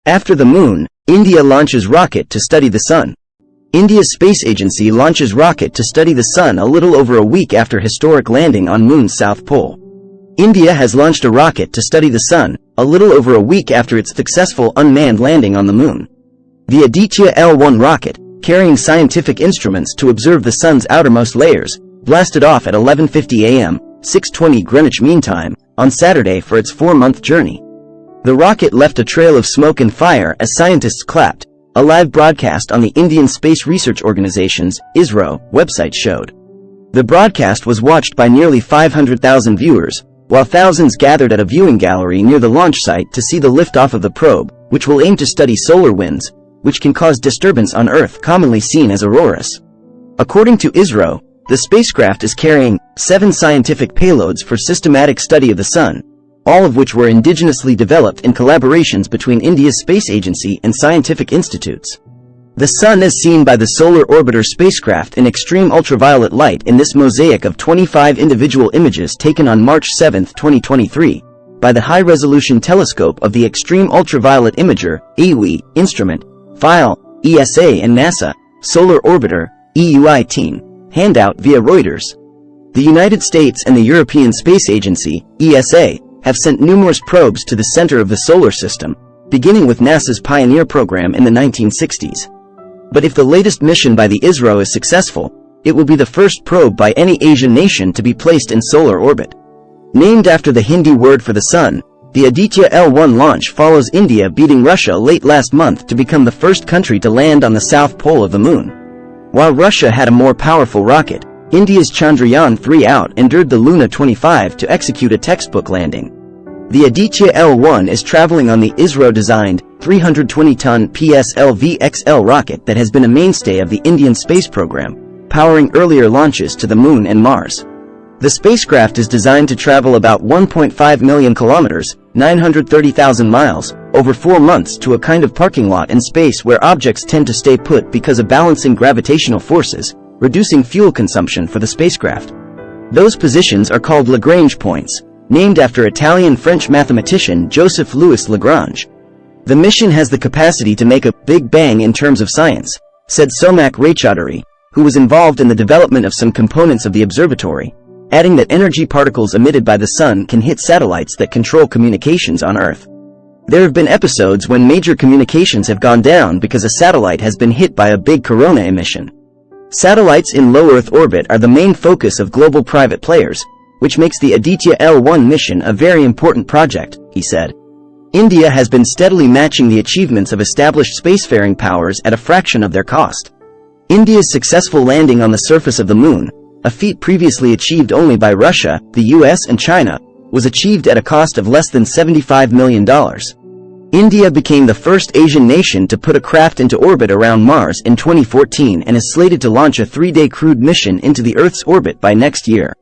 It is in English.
After the Moon, India launches rocket to study the Sun. India's space agency launches rocket to study the Sun a little over a week after historic landing on Moon's south pole. India has launched a rocket to study the Sun, a little over a week after its successful unmanned landing on the Moon. The Aditya L-1 rocket, carrying scientific instruments to observe the Sun's outermost layers, blasted off at 11:50 a.m., 6:20 Greenwich Mean Time, on Saturday for its 4-month journey. The rocket left a trail of smoke and fire as scientists clapped, a live broadcast on the Indian Space Research Organization's ISRO website showed. The broadcast was watched by nearly 500,000 viewers, while thousands gathered at a viewing gallery near the launch site to see the liftoff of the probe, which will aim to study solar winds, which can cause disturbance on Earth commonly seen as auroras. According to ISRO, the spacecraft is carrying 7 scientific payloads for systematic study of the Sun, all of which were indigenously developed in collaborations between India's space agency and scientific institutes. The Sun is seen by the Solar Orbiter spacecraft in extreme ultraviolet light in this mosaic of 25 individual images taken on March 7, 2023, by the High-Resolution Telescope of the Extreme Ultraviolet Imager (EUI) instrument, file, ESA and NASA, Solar Orbiter, EUI team, handout via Reuters. The United States and the European Space Agency, ESA, have sent numerous probes to the center of the solar system, beginning with NASA's Pioneer program in the 1960s. But if the latest mission by the ISRO is successful, it will be the first probe by any Asian nation to be placed in solar orbit. Named after the Hindi word for the sun, the Aditya L-1 launch follows India beating Russia late last month to become the first country to land on the south pole of the Moon. While Russia had a more powerful rocket, India's Chandrayaan-3 out endured the Luna 25 to execute a textbook landing. The Aditya L-1 is traveling on the ISRO-designed 320-ton PSLV-XL rocket that has been a mainstay of the Indian space program, powering earlier launches to the Moon and Mars. The spacecraft is designed to travel about 1.5 million kilometers, 930,000 miles, over 4 months to a kind of parking lot in space where objects tend to stay put because of balancing gravitational forces, reducing fuel consumption for the spacecraft. Those positions are called Lagrange points, named after Italian-French mathematician Joseph Louis Lagrange. The mission has the capacity to make a big bang in terms of science, said Somak Raychaudhuri, who was involved in the development of some components of the observatory, adding that energy particles emitted by the Sun can hit satellites that control communications on Earth. There have been episodes when major communications have gone down because a satellite has been hit by a big corona emission. Satellites in low Earth orbit are the main focus of global private players, which makes the Aditya L-1 mission a very important project, he said. India has been steadily matching the achievements of established spacefaring powers at a fraction of their cost. India's successful landing on the surface of the Moon, a feat previously achieved only by Russia, the US and China, was achieved at a cost of less than $75 million. India became the first Asian nation to put a craft into orbit around Mars in 2014 and is slated to launch a 3-day crewed mission into the Earth's orbit by next year.